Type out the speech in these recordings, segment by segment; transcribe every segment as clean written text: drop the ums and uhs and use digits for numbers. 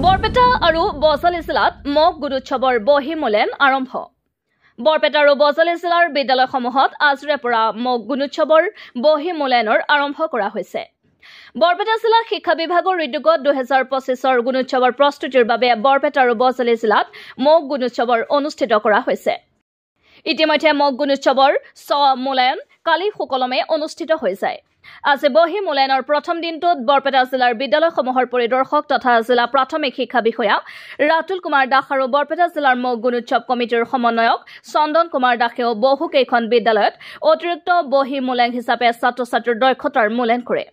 বৰপেটা আৰু বজালী জিলাত মগ গুণোৎসৱৰ বহিমূল্যায়ন আৰম্ভ বৰপেটা আৰু বজালী জিলাৰ বিদ্যালয়সমূহত আজিৰে পৰা মগ গুণোৎসৱৰ বহিমূল্যায়নৰ আৰম্ভ কৰা হৈছে বৰপেটা জিলা শিক্ষা বিভাগৰ উদ্যোগত 2025ৰ গুণোৎসৱৰ প্ৰস্তুতিৰ বাবে বৰপেটা আৰু বজালী জিলাত মগ গুণোৎসৱৰ অনুষ্ঠিত কৰা হৈছে ইতিমধ্যে মগ গুণোৎসৱৰ মূল্যায়ন কালি সুকলমে অনুষ্ঠিত হৈ যায় আজি বহিমূল্যায়নৰ প্ৰথম দিনটোত বৰপেটা জিলাৰ বিদ্যালয়সমূহৰ পৰিদৰ্শক তথা জিলা প্ৰাথমিক শিক্ষা বিষয়া ৰাতুল কুমাৰ দাস আৰু বৰপেটা জিলাৰ মগ গুণোৎসৱ কমিটিৰ সমন্বয়ক চন্দন কুমাৰ দাসেও বহুকেইখন বিদ্যালয়ত অতিৰিক্ত বহিমূল্যায়ন হিচাপে ছাত্ৰ-ছাত্ৰীৰ দক্ষতাৰ মূল্যায়ন কৰে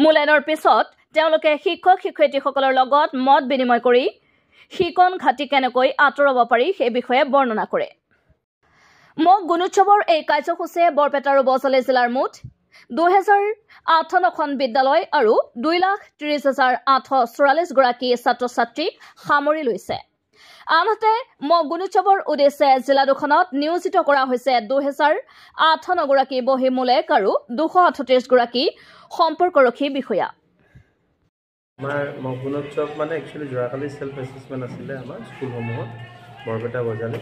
মূল্যায়নৰ পিছত তেওঁলোকে শিক্ষক শিক্ষয়িত্ৰীসকলৰ লগত মত বিনিময় কৰি শিকন ঘাটি কেনেকৈ আঁতৰাব পাৰি সেই বিষয়ে বৰ্ণনা কৰে মগ গুণোৎসৱৰ এই কাৰ্যসূচীয়ে বৰপেটা আৰু বজালী জিলাৰ মুঠ 2058খন বিদ্যালয় আৰু 2,30,844 গৰাকী ছাত্ৰ-ছাত্ৰীক সামৰি লৈছে আনহাতে মগ গুণোৎসৱৰ উদ্দেশ্যে জিলা দুখনত নিয়োজিত কৰা হৈছে 2,058 গৰাকী বহিমূল্যায়ক আৰু 238 গৰাকী সম্পৰ্কৰক্ষী বিষয়া আমাৰ মগ গুণোৎসৱ মানে একচুৱেলি যোৱাকালি সেলফ এছেছমেণ্ট আছিলে আমাৰ স্কুলসমূহত বৰপেটা বজালী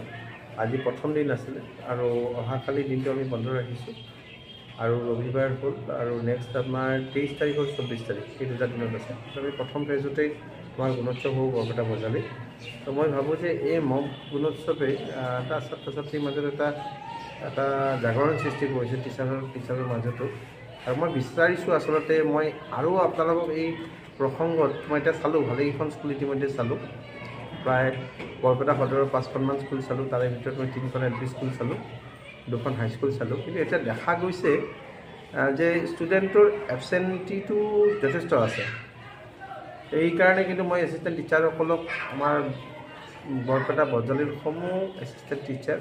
আজি প্ৰথম দিন আছিলে আৰু অহাকালি দিনটো আমি বন্ধ ৰাখিছোঁ আৰু ৰবিবাৰ হ'ল আৰু নেক্সট আমাৰ 23 তাৰিখ আৰু 24 তাৰিখ এই দুটা দিনত আছে আমি প্ৰথম ফেজতেই আমাৰ গুণোৎসৱ হ'ব বৰপেটা বজালী তো মই ভাবোঁ যে এই মগ গুণোৎসৱে এটা ছাত্ৰ ছাত্ৰীৰ মাজত এটা জাগৰণ সৃষ্টি কৰিছে টিচাৰৰ মাজতো আৰু মই বিচাৰিছোঁ আচলতে মই আৰু আপোনালোকক এই প্ৰসংগত মই এতিয়া চালোঁ ভালেকেইখন স্কুল ইতিমধ্যে চালোঁ প্ৰায় বৰপেটা সদৰৰ 5খনমান স্কুল চালোঁ তাৰে ভিতৰত মই 3খন LP স্কুল চালোঁ 2খন হাইস্কুল চালোঁ কিন্তু এতিয়া দেখা গৈছে যে ষ্টুডেণ্টৰ এবচেণ্টিটো যথেষ্ট আছে এইকাৰণে কিন্তু মই এছিষ্টেণ্ট টিচাৰসকলক আমাৰ বৰপেটা বজালীৰ সমূহ এছিষ্টেণ্ট টিচাৰ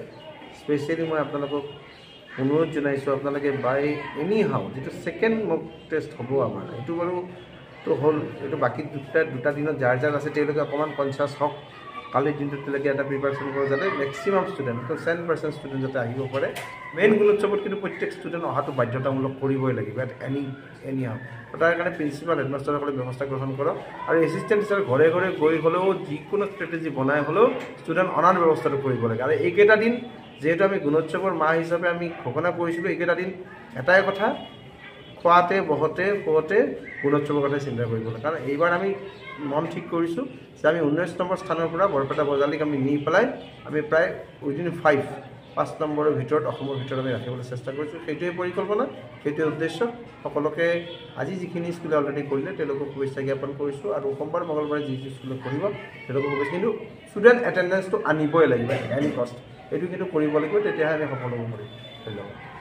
স্পেচিয়েলি মই আপোনালোকক অনুৰোধ জনাইছোঁ আপোনালোকে বাই এনি হাউ যিটো ছেকেণ্ড মক টেষ্ট হ'ব আমাৰ এইটো বাৰু তো হ'ল এইটো বাকী দুটা দিনত যাৰ আছে তেওঁলোকে অকণমান কনচিয়াছ হওক কালিৰ দিনটোত তেওঁলোকে এটা প্ৰিপাৰেশ্যন কৰোঁ যাতে মেক্সিমাম ষ্টুডেণ্ট 100% ষ্টুডেণ্ট যাতে আহিব পাৰে মেইন গুণোৎসৱত কিন্তু প্ৰত্যেক ষ্টুডেণ্ট অহাটো বাধ্যতামূলক কৰিবই লাগিব এনি হাউ তাৰ কাৰণে প্ৰিন্সিপাল হেডমাষ্টাৰসকলে ব্যৱস্থা গ্ৰহণ কৰক আৰু এছিষ্টেণ্ট টিচাৰ ঘৰে ঘৰে গৈ হ'লেও যিকোনো ষ্ট্ৰেটেজি বনাই হ'লেও ষ্টুডেণ্ট অনাৰ ব্যৱস্থাটো কৰিব লাগে আৰু এইকেইটা দিন যিহেতু আমি গুণোৎসৱৰ মাহ হিচাপে আমি ঘোষণা কৰিছিলোঁ এইকেইটা দিন এটাই কথা খোৱাতে বহতে শুৱতে গুণোৎসৱৰ কথা চিন্তা কৰিব লাগে কাৰণ এইবাৰ আমি মন ঠিক কৰিছোঁ যে আমি 19 নম্বৰ স্থানৰ পৰা বৰপেটা বজালীক আমি নি পেলাই আমি প্ৰায় উইদিন 5 নম্বৰৰ ভিতৰত অসমৰ ভিতৰত আমি ৰাখিবলৈ চেষ্টা কৰিছোঁ সেইটোৱে পৰিকল্পনা সেইটোৱে উদ্দেশ্য সকলোকে আজি যিখিনি স্কুলে অলৰেডি কৰিলে তেওঁলোকক শুভেচ্ছা জ্ঞাপন কৰিছোঁ আৰু সোমবাৰ মঙলবাৰে যি স্কুলত পঢ়িব তেওঁলোকক শুভেচ্ছা কিন্তু ষ্টুডেণ্ট এটেণ্ডেঞ্চটো আনিবই লাগিব এনি কষ্ট এইটো কিন্তু কৰিব লাগিব তেতিয়াহে আমি সফল হ'ব পাৰিম ধন্যবাদ